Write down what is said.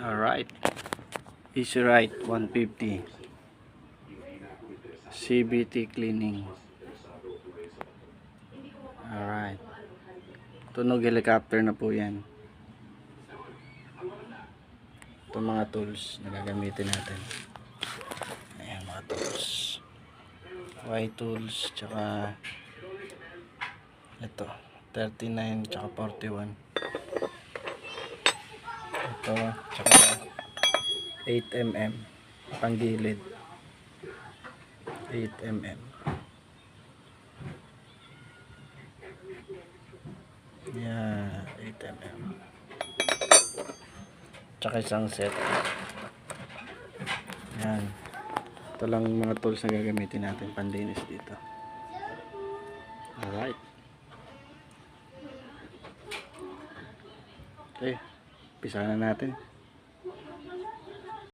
Alright, Easy Ride 150 CBT cleaning. Alright, tunog helicopter na po yan. Ito mga tools na gagamitin natin. Ayan mga tools, Y tools, tsaka ito 39 tsaka 41, ito tsaka 8mm panggilid, 8mm. Yan, 8mm. Tsaka isang set. Yan, ito lang mga tools na gagamitin natin panlinis dito. Alright, okay, umpisa na natin.